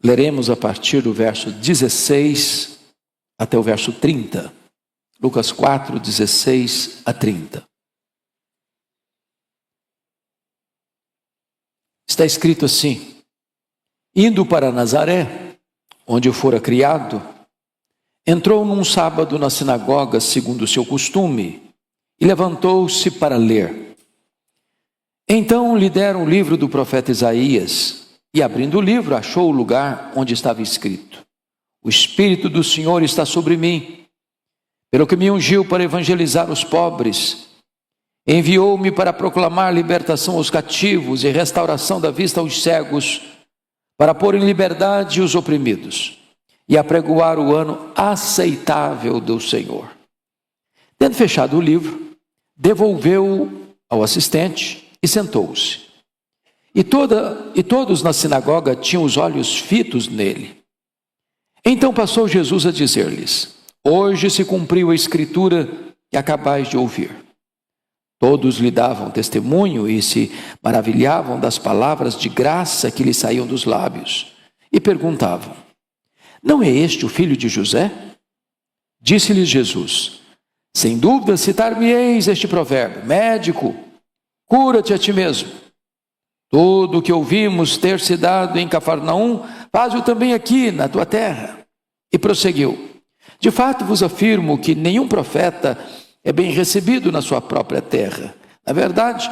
Leremos a partir do verso 16 até o verso 30. Lucas 4, 16 a 30. Está escrito assim: indo para Nazaré, onde fora criado, entrou num sábado na sinagoga, segundo o seu costume, e levantou-se para ler. Então lhe deram o livro do profeta Isaías, e abrindo o livro, achou o lugar onde estava escrito: o Espírito do Senhor está sobre mim, pelo que me ungiu para evangelizar os pobres, enviou-me para proclamar libertação aos cativos e restauração da vista aos cegos, para pôr em liberdade os oprimidos e apregoar o ano aceitável do Senhor. Tendo fechado o livro, devolveu-o ao assistente e sentou-se. E todos na sinagoga tinham os olhos fitos nele. Então passou Jesus a dizer-lhes: hoje se cumpriu a escritura que acabais de ouvir. Todos lhe davam testemunho e se maravilhavam das palavras de graça que lhe saíam dos lábios. E perguntavam: não é este o filho de José? Disse-lhes Jesus: sem dúvida citar-me-eis este provérbio: médico, cura-te a ti mesmo. Tudo o que ouvimos ter se dado em Cafarnaum, faz-o também aqui na tua terra. E prosseguiu: de fato vos afirmo que nenhum profeta é bem recebido na sua própria terra. Na verdade,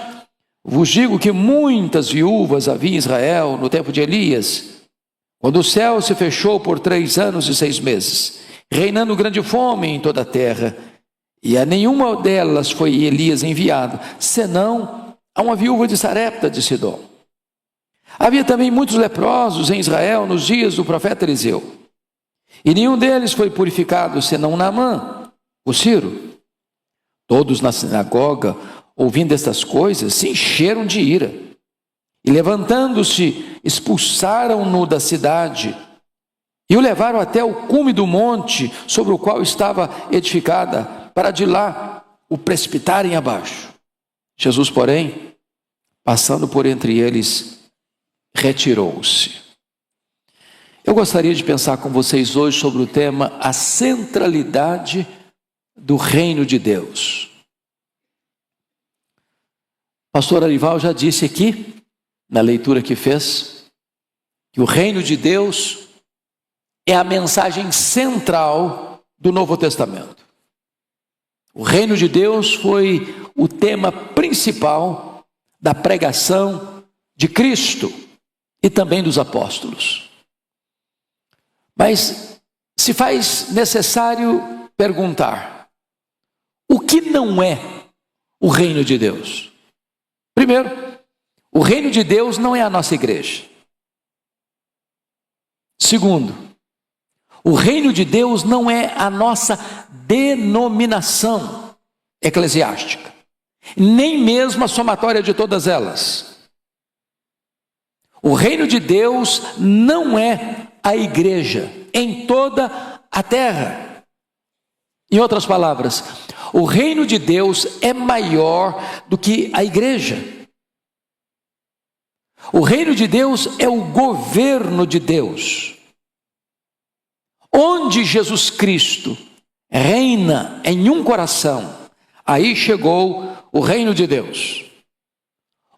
vos digo que muitas viúvas havia em Israel no tempo de Elias, quando o céu se fechou por 3 anos e 6 meses, reinando grande fome em toda a terra, e a nenhuma delas foi Elias enviado, senão a uma viúva de Sarepta de Sidom. Havia também muitos leprosos em Israel nos dias do profeta Eliseu, e nenhum deles foi purificado, senão Naamã, o Ciro. Todos na sinagoga, ouvindo estas coisas, se encheram de ira, e levantando-se, expulsaram-no da cidade, e o levaram até o cume do monte sobre o qual estava edificada, para de lá o precipitarem abaixo. Jesus, porém, passando por entre eles, retirou-se. Eu gostaria de pensar com vocês hoje sobre o tema: a centralidade do reino de Deus. Pastor Arival já disse aqui, na leitura que fez, que o reino de Deus é a mensagem central do Novo Testamento. O reino de Deus foi o tema principal da pregação de Cristo e também dos apóstolos. Mas se faz necessário perguntar: o que não é o reino de Deus? Primeiro, o reino de Deus não é a nossa igreja. Segundo, o reino de Deus não é a nossa denominação eclesiástica, nem mesmo a somatória de todas elas. O reino de Deus não é a igreja em toda a terra. Em outras palavras, o reino de Deus é maior do que a igreja. O reino de Deus é o governo de Deus. Onde Jesus Cristo reina em um coração, aí chegou o reino de Deus.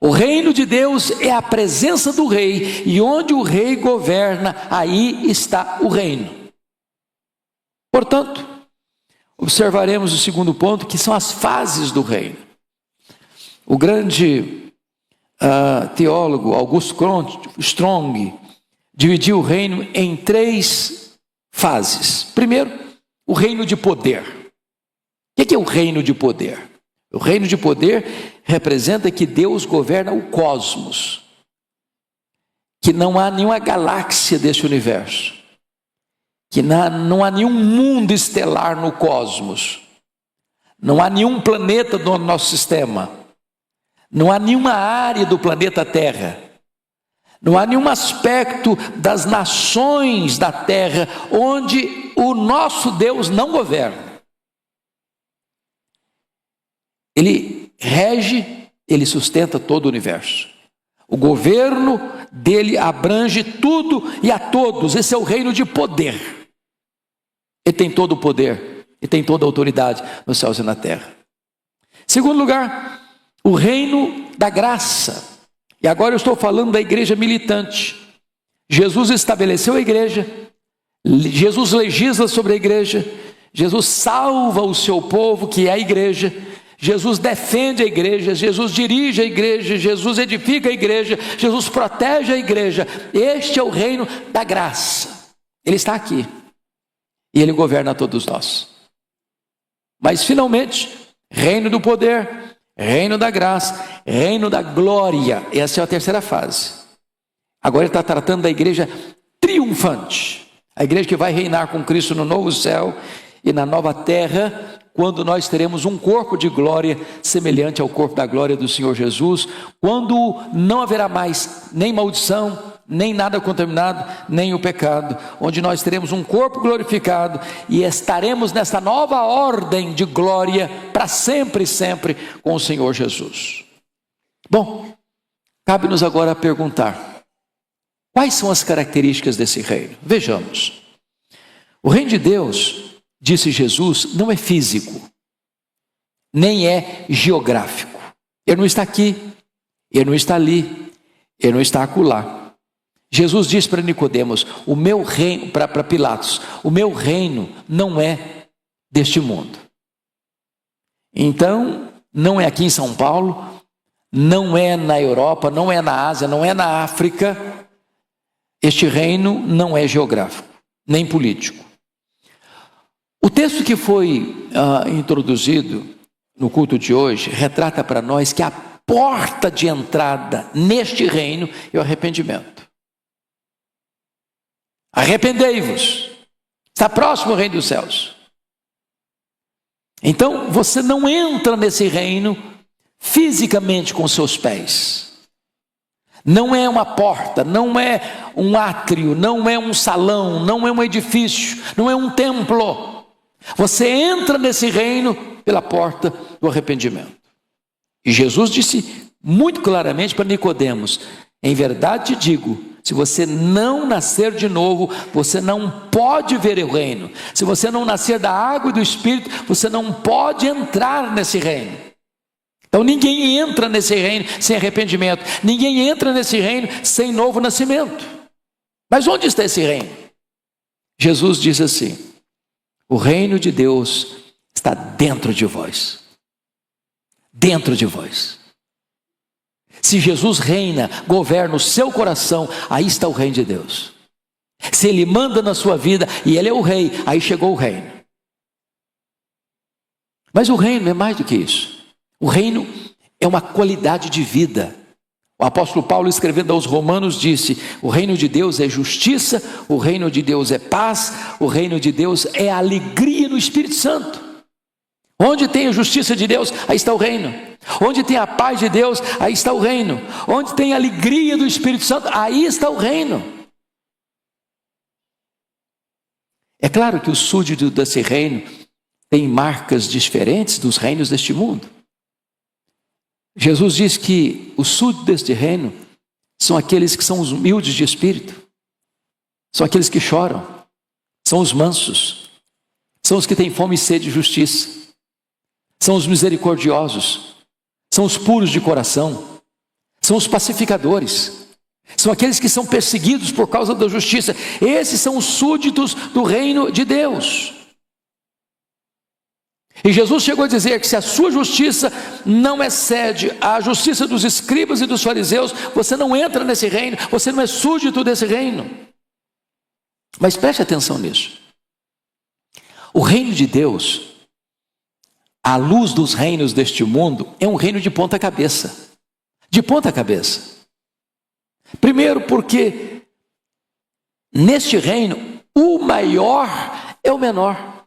O reino de Deus é a presença do rei, e onde o rei governa, aí está o reino. Portanto, observaremos o segundo ponto, que são as fases do reino. O grande teólogo Augusto Strong dividiu o reino em 3 fases. Primeiro, o reino de poder. O que é o reino de poder? O reino de poder representa que Deus governa o cosmos, que não há nenhuma galáxia deste universo, que não há nenhum mundo estelar no cosmos, não há nenhum planeta do nosso sistema, não há nenhuma área do planeta Terra, não há nenhum aspecto das nações da Terra onde o nosso Deus não governa. Ele rege, ele sustenta todo o universo. O governo dele abrange tudo e a todos. Esse é o reino de poder. Ele tem todo o poder, ele tem toda a autoridade nos céus e na terra. Segundo lugar, o reino da graça. E agora eu estou falando da igreja militante. Jesus estabeleceu a igreja, Jesus legisla sobre a igreja, Jesus salva o seu povo, que é a igreja, Jesus defende a igreja, Jesus dirige a igreja, Jesus edifica a igreja, Jesus protege a igreja. Este é o reino da graça. Ele está aqui e ele governa todos nós. Mas finalmente, reino do poder, reino da graça, reino da glória. Essa é a terceira fase. Agora ele está tratando da igreja triunfante, a igreja que vai reinar com Cristo no novo céu e na nova terra, quando nós teremos um corpo de glória semelhante ao corpo da glória do Senhor Jesus, quando não haverá mais nem maldição, nem nada contaminado, nem o pecado, onde nós teremos um corpo glorificado e estaremos nessa nova ordem de glória para sempre e sempre com o Senhor Jesus. Bom, cabe-nos agora perguntar: quais são as características desse reino? Vejamos. O reino de Deus, disse Jesus, não é físico, nem é geográfico. Ele não está aqui, ele não está ali, ele não está acolá. Jesus disse para Nicodemos, o meu reino, para Pilatos, o meu reino não é deste mundo. Então, não é aqui em São Paulo, não é na Europa, não é na Ásia, não é na África. Este reino não é geográfico, nem político. O texto que foi introduzido no culto de hoje retrata para nós que a porta de entrada neste reino é o arrependimento. Arrependei-vos, está próximo o reino dos céus. Então você não entra nesse reino fisicamente com seus pés. Não é uma porta, não é um átrio, não é um salão, não é um edifício, não é um templo. Você entra nesse reino pela porta do arrependimento. E Jesus disse muito claramente para Nicodemos: em verdade te digo, se você não nascer de novo, você não pode ver o reino. Se você não nascer da água e do Espírito, você não pode entrar nesse reino. Então ninguém entra nesse reino sem arrependimento. Ninguém entra nesse reino sem novo nascimento. Mas onde está esse reino? Jesus diz assim: o reino de Deus está dentro de vós. Dentro de vós. Se Jesus reina, governa o seu coração, aí está o reino de Deus. Se Ele manda na sua vida e Ele é o rei, aí chegou o reino. Mas o reino é mais do que isso. O reino é uma qualidade de vida. O apóstolo Paulo, escrevendo aos Romanos, disse: o reino de Deus é justiça, o reino de Deus é paz, o reino de Deus é alegria no Espírito Santo. Onde tem a justiça de Deus, aí está o reino. Onde tem a paz de Deus, aí está o reino. Onde tem a alegria do Espírito Santo, aí está o reino. É claro que o súdito desse reino tem marcas diferentes dos reinos deste mundo. Jesus diz que os súditos deste reino são aqueles que são os humildes de espírito, são aqueles que choram, são os mansos, são os que têm fome e sede de justiça, são os misericordiosos, são os puros de coração, são os pacificadores, são aqueles que são perseguidos por causa da justiça. Esses são os súditos do reino de Deus. E Jesus chegou a dizer que se a sua justiça não excede a justiça dos escribas e dos fariseus, você não entra nesse reino, você não é súdito desse reino. Mas preste atenção nisso. O reino de Deus, à luz dos reinos deste mundo, é um reino de ponta cabeça. De ponta cabeça. Primeiro porque neste reino o maior é o menor.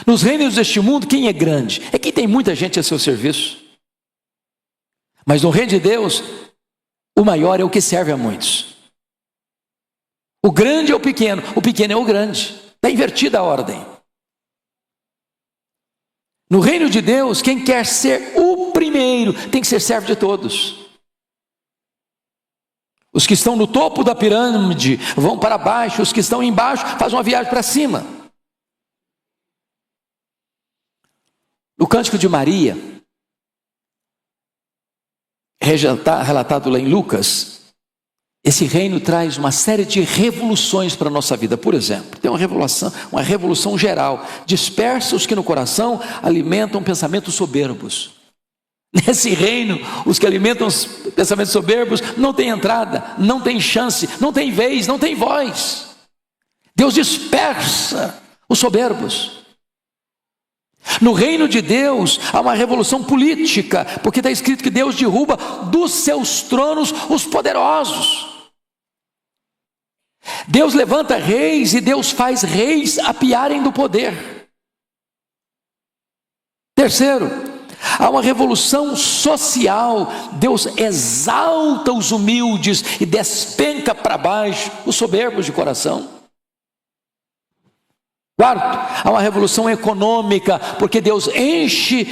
Nos reinos deste mundo, quem é grande? É quem tem muita gente a seu serviço. Mas no reino de Deus, o maior é o que serve a muitos. O grande é o pequeno é o grande. Está invertida a ordem. No reino de Deus, quem quer ser o primeiro tem que ser servo de todos. Os que estão no topo da pirâmide vão para baixo, os que estão embaixo fazem uma viagem para cima. No Cântico de Maria, relatado lá em Lucas, esse reino traz uma série de revoluções para a nossa vida. Por exemplo, tem uma revolução geral. Dispersa os que no coração alimentam pensamentos soberbos. Nesse reino, os que alimentam os pensamentos soberbos não têm entrada, não têm chance, não têm vez, não têm voz. Deus dispersa os soberbos. No reino de Deus há uma revolução política, porque está escrito que Deus derruba dos seus tronos os poderosos. Deus levanta reis e Deus faz reis apiarem do poder. Terceiro, há uma revolução social. Deus exalta os humildes e despenca para baixo os soberbos de coração. Quarto, há uma revolução econômica, porque Deus enche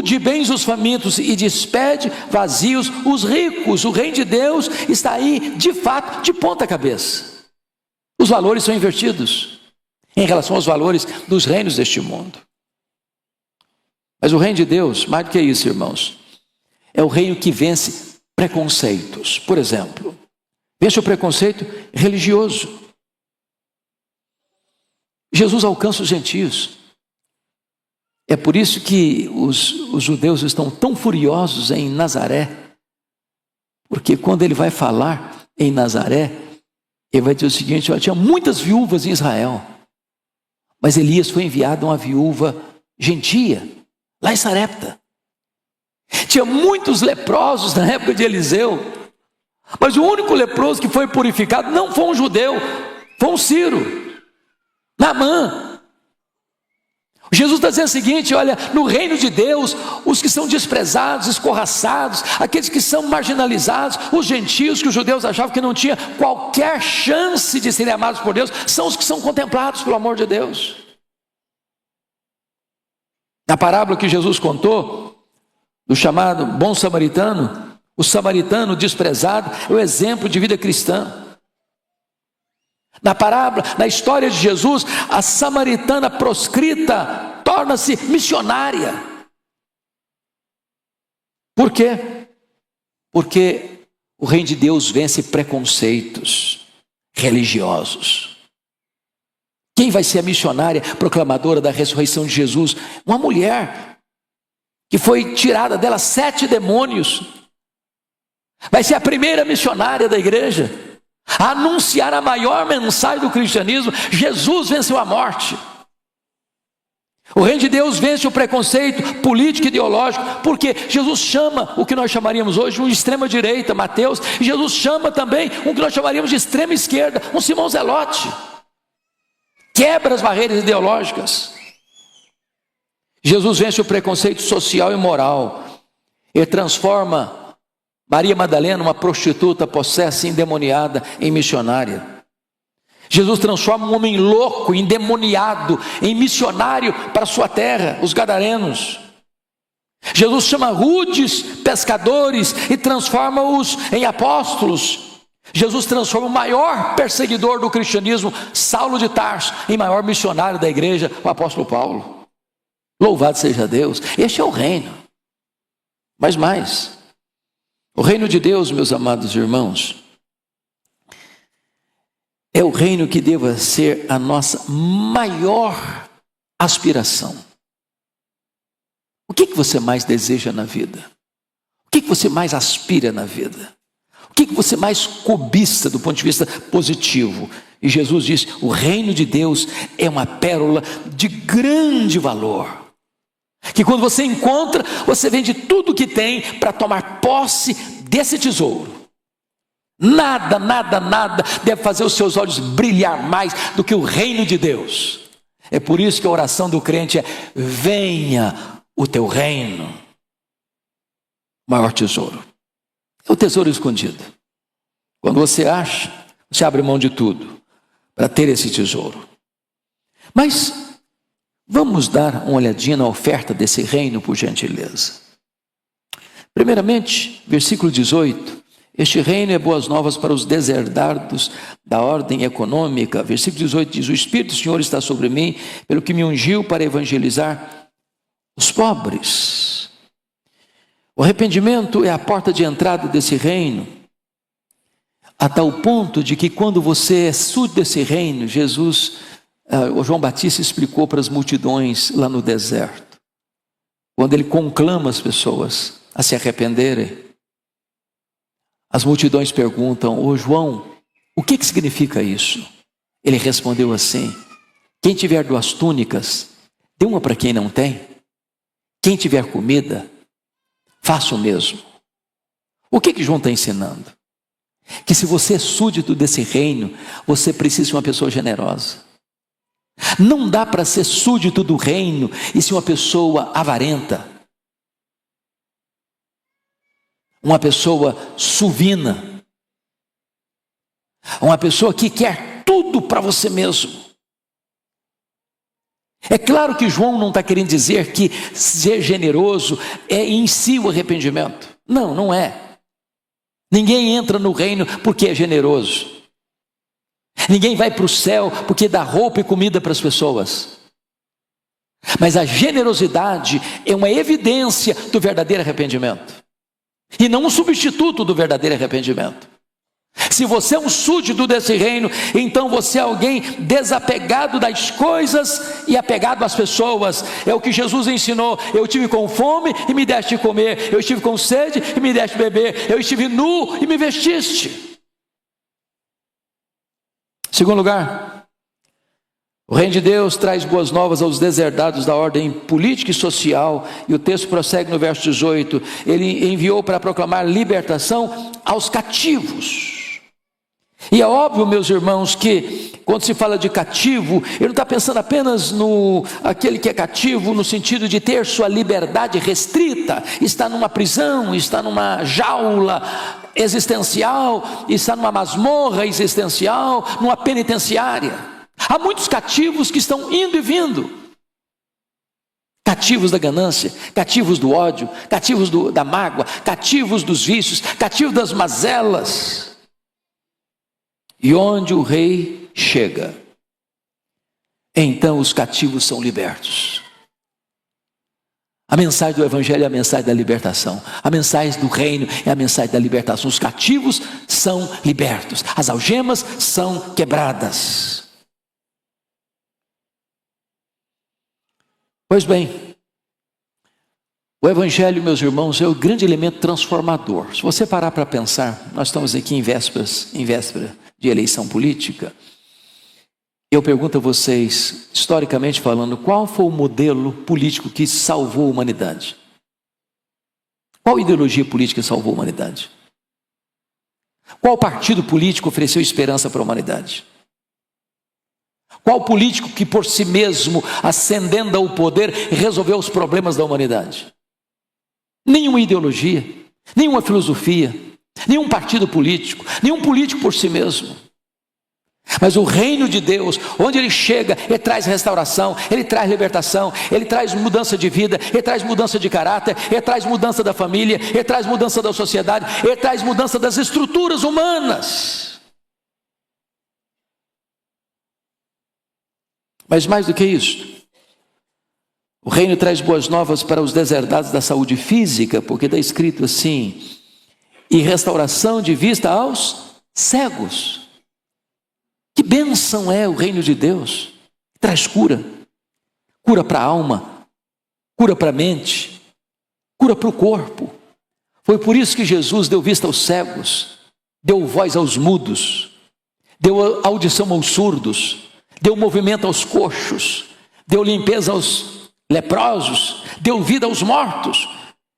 de bens os famintos e despede vazios os ricos. O reino de Deus está aí, de fato, de ponta cabeça. Os valores são invertidos em relação aos valores dos reinos deste mundo. Mas o reino de Deus, mais do que isso, irmãos, é o reino que vence preconceitos. Por exemplo, vence o preconceito religioso. Jesus alcança os gentios. É por isso que os judeus estão tão furiosos em Nazaré, porque quando ele vai falar em Nazaré, ele vai dizer o seguinte: tinha muitas viúvas em Israel, mas Elias foi enviado a uma viúva gentia, lá em Sarepta. Tinha muitos leprosos na época de Eliseu, mas o único leproso que foi purificado não foi um judeu, foi um sírio, Naamã. Jesus está dizendo o seguinte: olha, no reino de Deus, os que são desprezados, escorraçados, aqueles que são marginalizados, os gentios que os judeus achavam que não tinha qualquer chance de serem amados por Deus, são os que são contemplados pelo amor de Deus. Na parábola que Jesus contou, do chamado bom samaritano, o samaritano desprezado é o exemplo de vida cristã. Na parábola, na história de Jesus, a samaritana proscrita torna-se missionária. Por quê? Porque o reino de Deus vence preconceitos religiosos. Quem vai ser a missionária proclamadora da ressurreição de Jesus? Uma mulher que foi tirada dela 7 demônios. Vai ser a primeira missionária da igreja a anunciar a maior mensagem do cristianismo: Jesus venceu a morte. O reino de Deus vence o preconceito político e ideológico, porque Jesus chama o que nós chamaríamos hoje um extrema direita, Mateus, e Jesus chama também um que nós chamaríamos de extrema esquerda, um Simão Zelote. Quebra as barreiras ideológicas. Jesus vence o preconceito social e moral. Ele transforma Maria Madalena, uma prostituta possessa e endemoniada, em missionária. Jesus transforma um homem louco, endemoniado, em missionário para a sua terra, os gadarenos. Jesus chama rudes pescadores e transforma-os em apóstolos. Jesus transforma o maior perseguidor do cristianismo, Saulo de Tarso, em maior missionário da igreja, o apóstolo Paulo. Louvado seja Deus. Este é o reino. Mas mais, o reino de Deus, meus amados irmãos, é o reino que deva ser a nossa maior aspiração. O que você mais deseja na vida? O que você mais aspira na vida? O que você mais cobiça do ponto de vista positivo? E Jesus diz: o reino de Deus é uma pérola de grande valor, que quando você encontra, você vende tudo que tem para tomar posse desse tesouro. Nada deve fazer os seus olhos brilhar mais do que o reino de Deus. É por isso que a oração do crente é: venha o teu reino. O maior tesouro é o tesouro escondido. Quando você acha, você abre mão de tudo para ter esse tesouro. Mas vamos dar uma olhadinha na oferta desse reino, por gentileza. Primeiramente, versículo 18, Este reino é boas novas para os deserdados da ordem econômica. Versículo 18 diz: o Espírito do Senhor está sobre mim, pelo que me ungiu para evangelizar os pobres. O arrependimento é a porta de entrada desse reino, a tal ponto de que quando você é súdito desse reino, o João Batista explicou para as multidões lá no deserto, quando ele conclama as pessoas a se arrependerem. As multidões perguntam: ô João, o que significa isso? Ele respondeu assim: quem tiver 2 túnicas, dê uma para quem não tem. Quem tiver comida, faça o mesmo. O que João está ensinando? Que se você é súdito desse reino, você precisa ser uma pessoa generosa. Não dá para ser súdito do reino e ser uma pessoa avarenta, uma pessoa suvina, uma pessoa que quer tudo para você mesmo. É claro que João não está querendo dizer que ser generoso é em si o arrependimento. Não, não é. Ninguém entra no reino porque é generoso. Ninguém vai para o céu porque dá roupa e comida para as pessoas. Mas a generosidade é uma evidência do verdadeiro arrependimento, e não um substituto do verdadeiro arrependimento. Se você é um súdito desse reino, então você é alguém desapegado das coisas e apegado às pessoas. É o que Jesus ensinou: eu estive com fome e me deste comer, eu estive com sede e me deste beber, eu estive nu e me vestiste. Segundo lugar, o reino de Deus traz boas novas aos deserdados da ordem política e social, e o texto prossegue no verso 18: ele enviou para proclamar libertação aos cativos. E é óbvio, meus irmãos, que quando se fala de cativo, ele não está pensando apenas no aquele que é cativo no sentido de ter sua liberdade restrita, está numa prisão, está numa jaula existencial, está numa masmorra existencial, numa penitenciária. Há muitos cativos que estão indo e vindo, cativos da ganância, cativos do ódio, cativos da mágoa, cativos dos vícios, cativos das mazelas. E onde o rei chega, então os cativos são libertos. A mensagem do evangelho é a mensagem da libertação. A mensagem do reino é a mensagem da libertação. Os cativos são libertos, as algemas são quebradas. Pois bem, o evangelho, meus irmãos, é o grande elemento transformador. Se você parar para pensar, nós estamos aqui em véspera de eleição política. Eu pergunto a vocês, historicamente falando, qual foi o modelo político que salvou a humanidade? Qual ideologia política salvou a humanidade? Qual partido político ofereceu esperança para a humanidade? Qual político que por si mesmo, ascendendo ao poder, resolveu os problemas da humanidade? Nenhuma ideologia, nenhuma filosofia, nenhum partido político, nenhum político por si mesmo. Mas o reino de Deus, onde ele chega, ele traz restauração, ele traz libertação, ele traz mudança de vida, ele traz mudança de caráter, ele traz mudança da família, ele traz mudança da sociedade, ele traz mudança das estruturas humanas. Mas mais do que isso, o reino traz boas novas para os deserdados da saúde física, porque está escrito assim: e restauração de vista aos cegos. Que bênção é o reino de Deus! Traz cura, cura para a alma, cura para a mente, cura para o corpo. Foi por isso que Jesus deu vista aos cegos, deu voz aos mudos, deu audição aos surdos, deu movimento aos coxos, deu limpeza aos leprosos, deu vida aos mortos.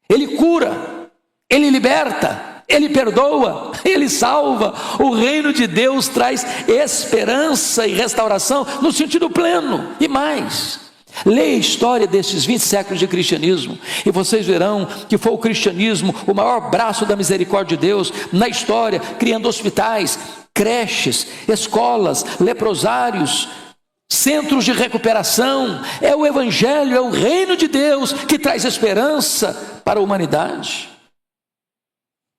Ele cura, ele liberta, ele perdoa, ele salva. O reino de Deus traz esperança e restauração no sentido pleno. E mais, leia a história desses 20 séculos de cristianismo e vocês verão que foi o cristianismo o maior braço da misericórdia de Deus na história, criando hospitais, creches, escolas, leprosários, centros de recuperação. É o evangelho, é o reino de Deus que traz esperança para a humanidade.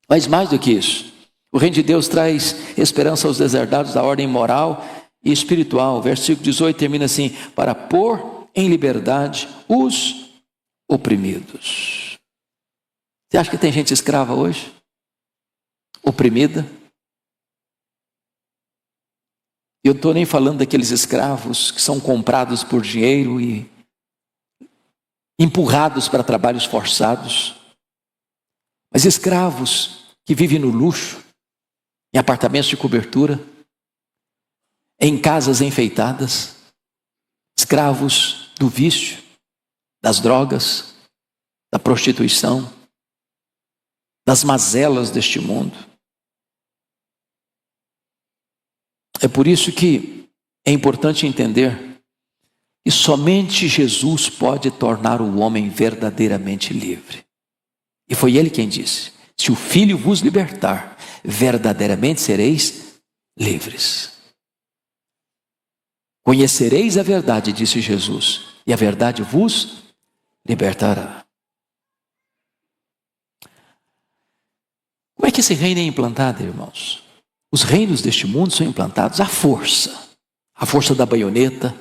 Mas mais do que isso, O reino de Deus traz esperança aos deserdados da ordem moral e espiritual. Versículo 18 termina assim: para pôr em liberdade os oprimidos. Você acha que tem gente escrava hoje? Oprimida? Eu não estou nem falando daqueles escravos que são comprados por dinheiro e empurrados para trabalhos forçados, mas escravos que vivem no luxo, em apartamentos de cobertura, em casas enfeitadas, escravos do vício, das drogas, da prostituição, das mazelas deste mundo. É por isso que é importante entender que somente Jesus pode tornar o homem verdadeiramente livre. E foi ele quem disse: se o Filho vos libertar, verdadeiramente sereis livres. Conhecereis a verdade, disse Jesus, e a verdade vos libertará. Como é que esse reino é implantado, irmãos? Os reinos deste mundo são implantados à força. A força da baioneta,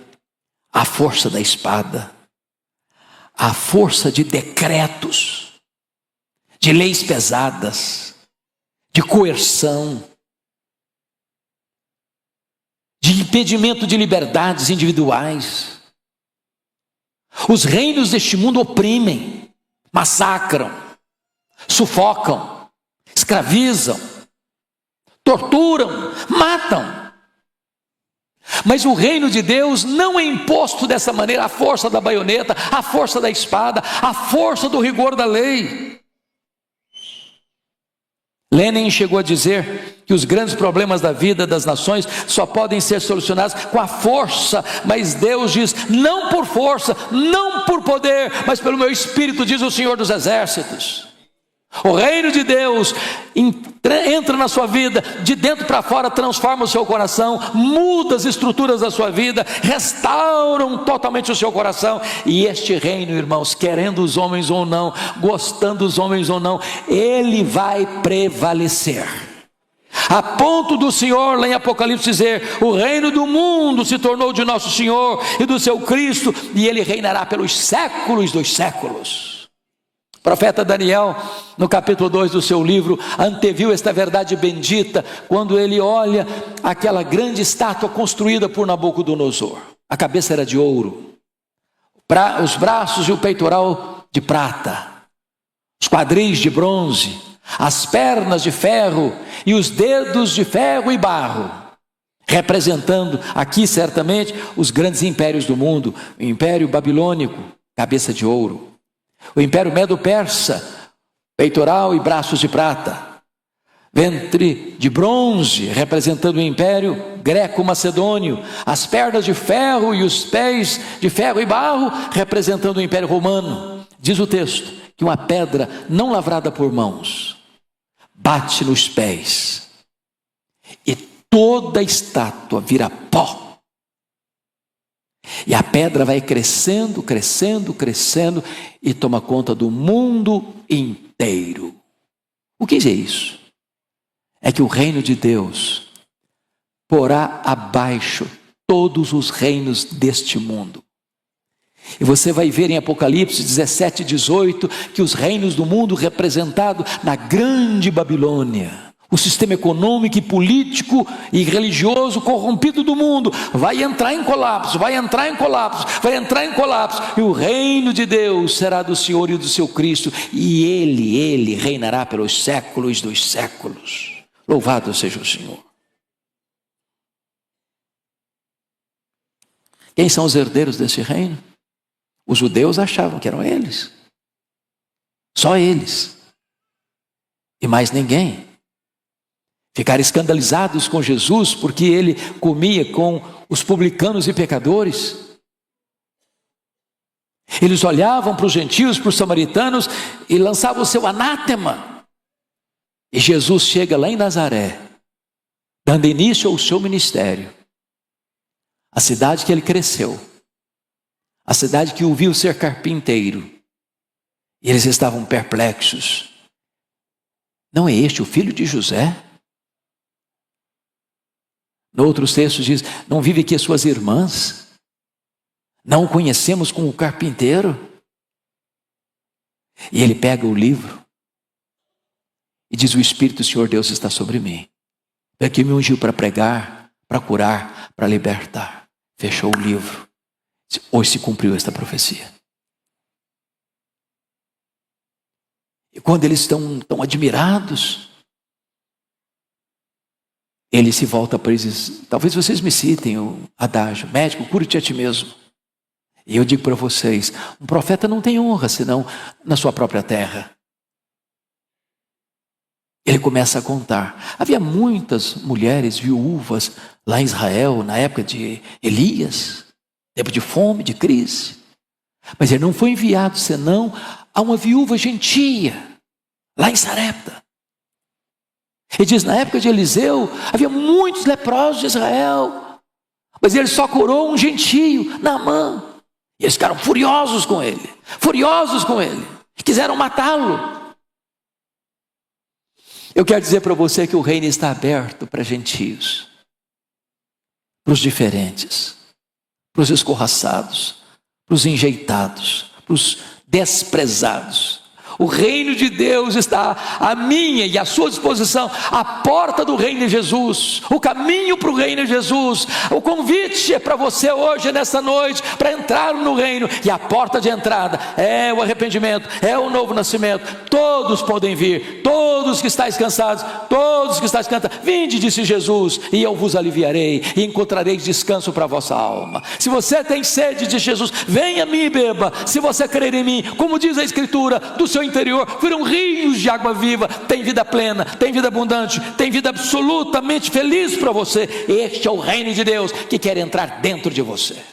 a força da espada, a força de decretos, de leis pesadas, de coerção, de impedimento de liberdades individuais. Os reinos deste mundo oprimem, massacram, sufocam, escravizam, torturam, matam. Mas o reino de Deus não é imposto dessa maneira, a força da baioneta, a força da espada, a força do rigor da lei. Lenin chegou a dizer que os grandes problemas da vida das nações só podem ser solucionados com a força, mas Deus diz: não por força, não por poder, mas pelo meu espírito, diz o Senhor dos Exércitos. O reino de Deus entra na sua vida, de dentro para fora, transforma o seu coração, muda as estruturas da sua vida, restauram totalmente o seu coração. E este reino, irmãos, querendo os homens ou não, gostando os homens ou não, ele vai prevalecer. A ponto do Senhor, lá em Apocalipse, dizer: o reino do mundo se tornou de nosso Senhor e do seu Cristo, e ele reinará pelos séculos dos séculos. O profeta Daniel, no capítulo 2 do seu livro, anteviu esta verdade bendita quando ele olha aquela grande estátua construída por Nabucodonosor. A cabeça era de ouro, os braços e o peitoral de prata, os quadris de bronze, as pernas de ferro e os dedos de ferro e barro, representando aqui certamente os grandes impérios do mundo: o Império Babilônico, cabeça de ouro; o Império Medo-Persa, peitoral e braços de prata; ventre de bronze, representando o Império Greco-Macedônio; as pernas de ferro e os pés de ferro e barro, representando o Império Romano. Diz o texto que uma pedra não lavrada por mãos bate nos pés, e toda a estátua vira pó. E a pedra vai crescendo, crescendo, crescendo, e toma conta do mundo inteiro. O que é isso? É que o reino de Deus porá abaixo todos os reinos deste mundo. E você vai ver em Apocalipse 17 e 18 que os reinos do mundo, representados na grande Babilônia, o sistema econômico e político e religioso corrompido do mundo, vai entrar em colapso, vai entrar em colapso, vai entrar em colapso, e o reino de Deus será do Senhor e do seu Cristo, e Ele reinará pelos séculos dos séculos. Louvado seja o Senhor. Quem são os herdeiros desse reino? Os judeus achavam que eram eles, só eles, e mais ninguém. Ficaram escandalizados com Jesus porque ele comia com os publicanos e pecadores. Eles olhavam para os gentios, para os samaritanos, e lançavam o seu anátema. E Jesus chega lá em Nazaré, dando início ao seu ministério. A cidade que ele cresceu, a cidade que o viu ser carpinteiro. E eles estavam perplexos. Não é este o filho de José? No outro texto diz: não vive aqui as suas irmãs? Não o conhecemos como o carpinteiro? E ele pega o livro e diz: o Espírito do Senhor Deus está sobre mim, porque me ungiu para pregar, para curar, para libertar. Fechou o livro. Hoje se cumpriu esta profecia. E quando eles estão tão admirados, ele se volta para eles. Talvez vocês me citem o adágio: médico, cura-te a ti mesmo. E eu digo para vocês: um profeta não tem honra senão na sua própria terra. Ele começa a contar. Havia muitas mulheres viúvas lá em Israel, na época de Elias, tempo de fome, de crise. Mas ele não foi enviado senão a uma viúva gentia, lá em Sarepta. Ele diz: na época de Eliseu, havia muitos leprosos de Israel, mas ele só curou um gentio, Naamã. E eles ficaram furiosos com ele, quiseram matá-lo. Eu quero dizer para você que o reino está aberto para gentios, para os diferentes, para os escorraçados, para os enjeitados, para os desprezados. O reino de Deus está à minha e à sua disposição. A porta do reino de Jesus, o caminho para o reino de Jesus. O convite é para você hoje, nessa noite, para entrar no reino. E a porta de entrada é o arrependimento, é o novo nascimento. Todos podem vir, todos que estáis cansados, todos que estáis cansados. Vinde, disse Jesus, e eu vos aliviarei, e encontrareis descanso para a vossa alma. Se você tem sede, disse Jesus, venha a mim e beba. Se você crer em mim, como diz a Escritura, do seu interior viram rios de água viva. Tem vida plena, tem vida abundante, tem vida absolutamente feliz para você. Este é o reino de Deus que quer entrar dentro de você,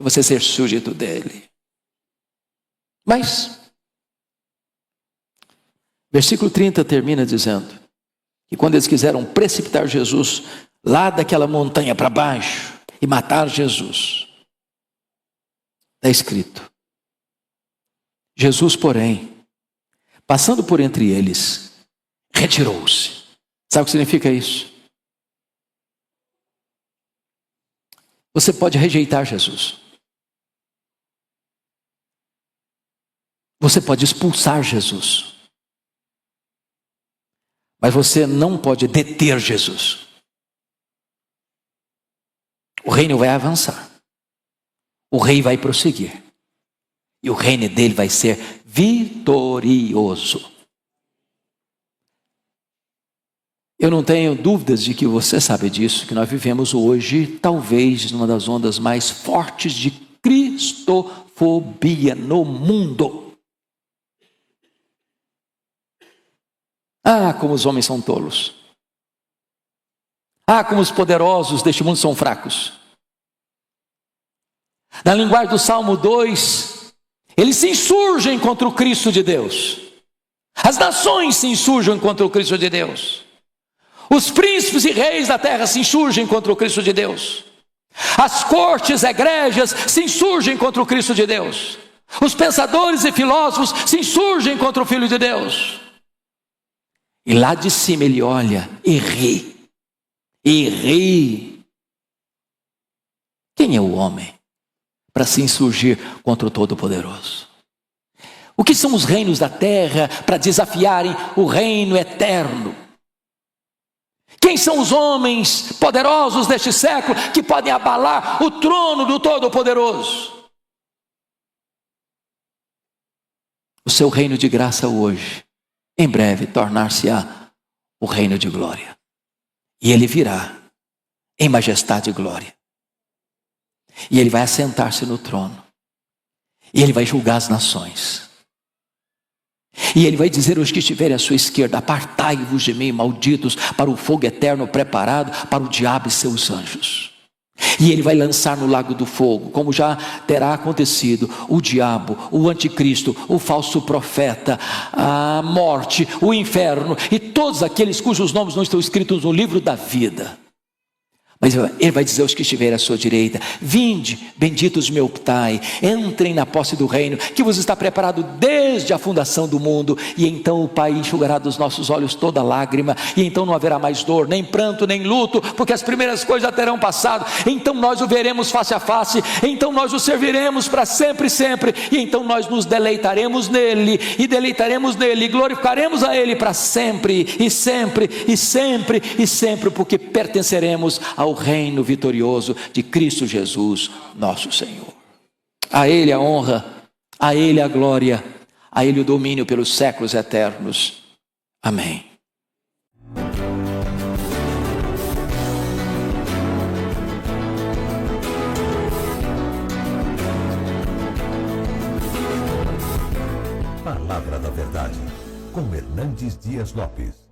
você ser súdito dele. Mas versículo 30 termina dizendo que quando eles quiseram precipitar Jesus lá daquela montanha para baixo e matar Jesus, está escrito: Jesus, porém, passando por entre eles, retirou-se. Sabe o que significa isso? Você pode rejeitar Jesus. Você pode expulsar Jesus. Mas você não pode deter Jesus. O reino vai avançar. O rei vai prosseguir. E o reino dele vai ser vitorioso. Eu não tenho dúvidas de que você sabe disso, que nós vivemos hoje, talvez, numa das ondas mais fortes de cristofobia no mundo. Ah, como os homens são tolos. Ah, como os poderosos deste mundo são fracos. Na linguagem do Salmo 2, eles se insurgem contra o Cristo de Deus. As nações se insurgem contra o Cristo de Deus. Os príncipes e reis da terra se insurgem contra o Cristo de Deus. As cortes egrégias se insurgem contra o Cristo de Deus. Os pensadores e filósofos se insurgem contra o Filho de Deus. E lá de cima ele olha e ri. E ri. Quem é o homem para se insurgir contra o Todo-Poderoso? O que são os reinos da terra para desafiarem o reino eterno? Quem são os homens poderosos deste século que podem abalar o trono do Todo-Poderoso? O seu reino de graça hoje, em breve, tornar-se-á o reino de glória. E ele virá em majestade e glória. E ele vai assentar-se no trono. E ele vai julgar as nações. E ele vai dizer aos que estiverem à sua esquerda: apartai-vos de mim, malditos, para o fogo eterno preparado para o diabo e seus anjos. E ele vai lançar no lago do fogo, como já terá acontecido, o diabo, o anticristo, o falso profeta, a morte, o inferno e todos aqueles cujos nomes não estão escritos no livro da vida. Mas ele vai dizer aos que estiverem à sua direita: vinde, benditos meu Pai, entrem na posse do reino, que vos está preparado desde a fundação do mundo. E então o Pai enxugará dos nossos olhos toda lágrima, e então não haverá mais dor, nem pranto, nem luto, porque as primeiras coisas já terão passado. Então nós o veremos face a face, então nós o serviremos para sempre e sempre, e então nós nos deleitaremos nele, e glorificaremos a ele para sempre, e sempre, e sempre, e sempre, porque pertenceremos ao reino vitorioso de Cristo Jesus, nosso Senhor. A ele a honra, a ele a glória, a ele o domínio pelos séculos eternos. Amém. Palavra da Verdade, com Hernandes Dias Lopes.